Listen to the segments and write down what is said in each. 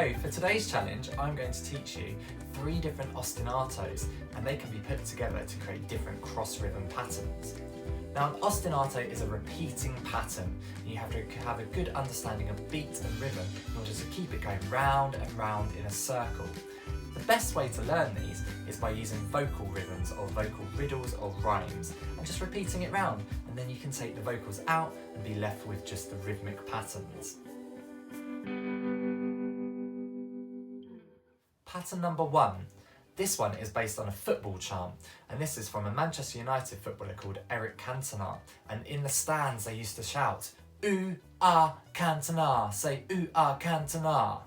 So for today's challenge, I'm going to teach you 3 different ostinatos, and they can be put together to create different cross-rhythm patterns. Now, an ostinato is a repeating pattern. You have to have a good understanding of beat and rhythm in order to keep it going round and round in a circle. The best way to learn these is by using vocal rhythms or vocal riddles or rhymes and just repeating it round, and then you can take the vocals out and be left with just the rhythmic patterns. Pattern number 1. This one is based on a football chant, and this is from a Manchester United footballer called Cantona, and in the stands they used to shout, "Ooh, ah, Cantona," say "Ooh, ah, Cantona."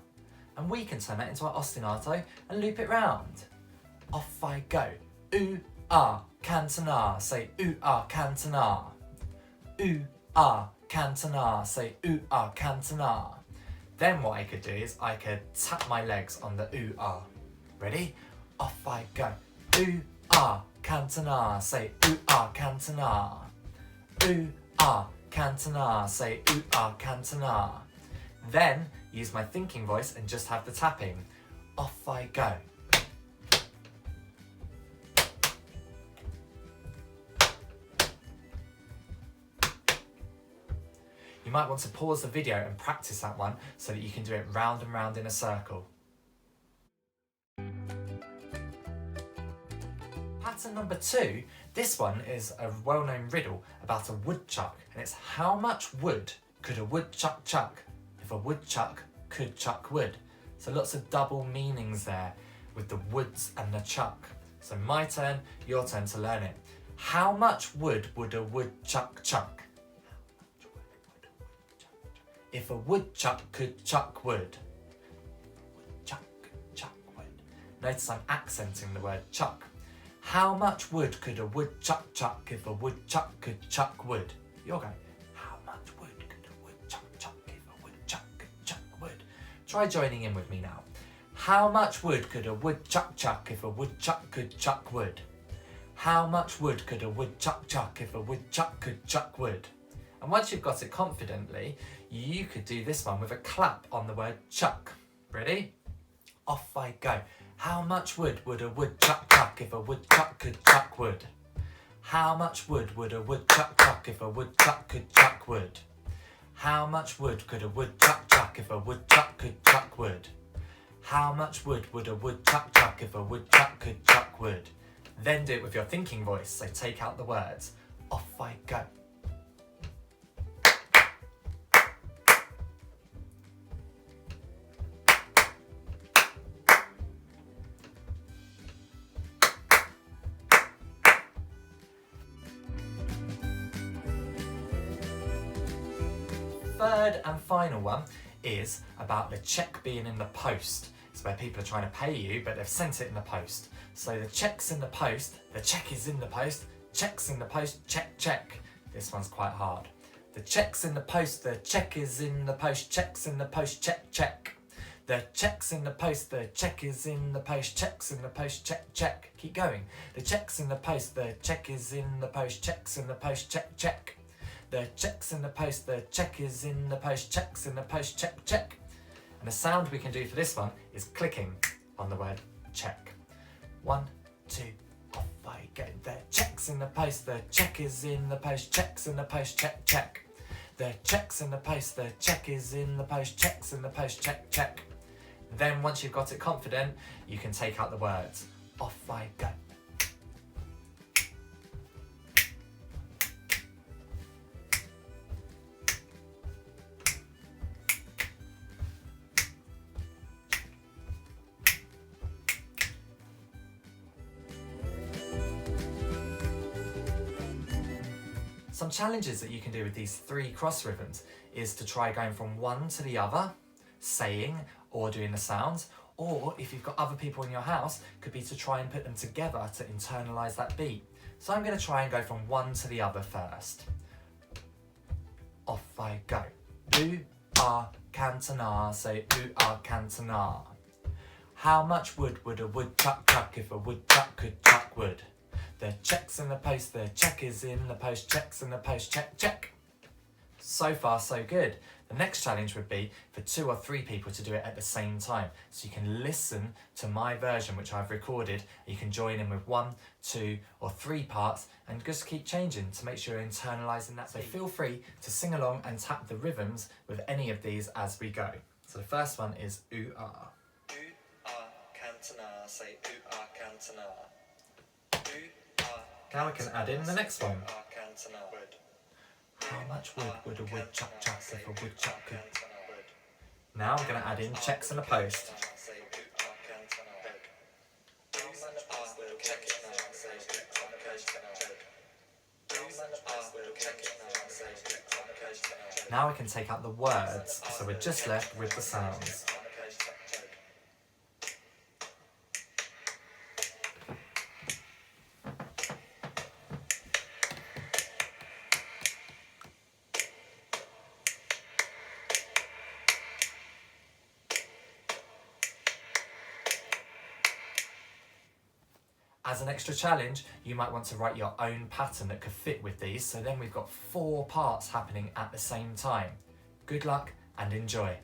And we can turn that into an ostinato and loop it round. Off I go. Ooh, ah, Cantona, say "Ooh, ah, Cantona." Ooh, ah, Cantona, say "Ooh, ah, Cantona." Then what I could do is I could tap my legs on the ooh, ah. Ready? Off I go. Ooh, ah, Cantona, say ooh, ah, Cantona. Ooh, ah, Cantona, say ooh, ah, Cantona. Then use my thinking voice and just have the tapping. Off I go. You might want to pause the video and practice that one so that you can do it round and round in a circle. Pattern number 2, this one is a well-known riddle about a woodchuck, and it's how much wood could a woodchuck chuck if a woodchuck could chuck wood? So lots of double meanings there with the woods and the chuck. So my turn, your turn to learn it. How much wood would a woodchuck chuck if a woodchuck could chuck wood? Woodchuck could chuck wood. Notice I'm accenting the word chuck. How much wood could a woodchuck chuck if a woodchuck could chuck wood? You're going, how much wood could a woodchuck chuck if a woodchuck could chuck wood? Try joining in with me now. How much wood could a woodchuck chuck if a woodchuck could chuck wood? How much wood could a woodchuck chuck if a woodchuck could chuck wood? And once you've got it confidently, you could do this one with a clap on the word chuck. Ready? Off I go. How much wood would a woodchuck chuck if a woodchuck could chuck wood? How much wood would a woodchuck chuck if a woodchuck could chuck wood? How much wood could a woodchuck chuck if a woodchuck could chuck wood? How much wood would a woodchuck chuck if a woodchuck could chuck wood? Then do it with your thinking voice, so take out the words. Off I go. Third and final one is about the cheque being in the post. It's where people are trying to pay you, but they've sent it in the post. So the cheque's in the post, the cheque is in the post, cheque's in the post, check, check. This one's quite hard. The cheque's in the post, the cheque is in the post, cheque's in the post, check, check. The cheque's in the post, the cheque is in the post, cheque's in the post, check, check. Keep going. The cheque's in the post, the cheque is in the post, cheque's in the post, check, check. The cheque's in the post, the cheque is in the post, cheque's in the post, check, check. And the sound we can do for this one is clicking on the word check. 1, 2, off I go. The cheque's in the post, the cheque is in the post, cheque's in the post, check, check. The cheque's in the post, the cheque is in the post, cheque's in the post, check, check. Then once you've got it confident, you can take out the words. Off I go. Some challenges that you can do with these 3 cross rhythms is to try going from one to the other, saying or doing the sounds, or if you've got other people in your house, could be to try and put them together to internalise that beat. So I'm going to try and go from one to the other first. Off I go. Ooh, ah, Cantona, say ooh, ah, Cantona. How much wood would a woodchuck chuck if a woodchuck could chuck wood? The cheque's in the post, the cheque is in the post, cheque's in the post, check, check. So far, so good. The next challenge would be for 2 or 3 people to do it at the same time. So you can listen to my version, which I've recorded. You can join in with 1, 2, or 3 parts and just keep changing to make sure you're internalising that. So feel free to sing along and tap the rhythms with any of these as we go. So the first one is ooh ah. Ooh ah Cantona, say ooh ah Cantona. Ooh ah. Now we can add in the next one. How much wood would a woodchuck chuck if a woodchuck could? Now I'm going to add in checks in a post. Now we can take out the words, so we're just left with the sounds. As an extra challenge, you might want to write your own pattern that could fit with these, so then we've got 4 parts happening at the same time. Good luck and enjoy.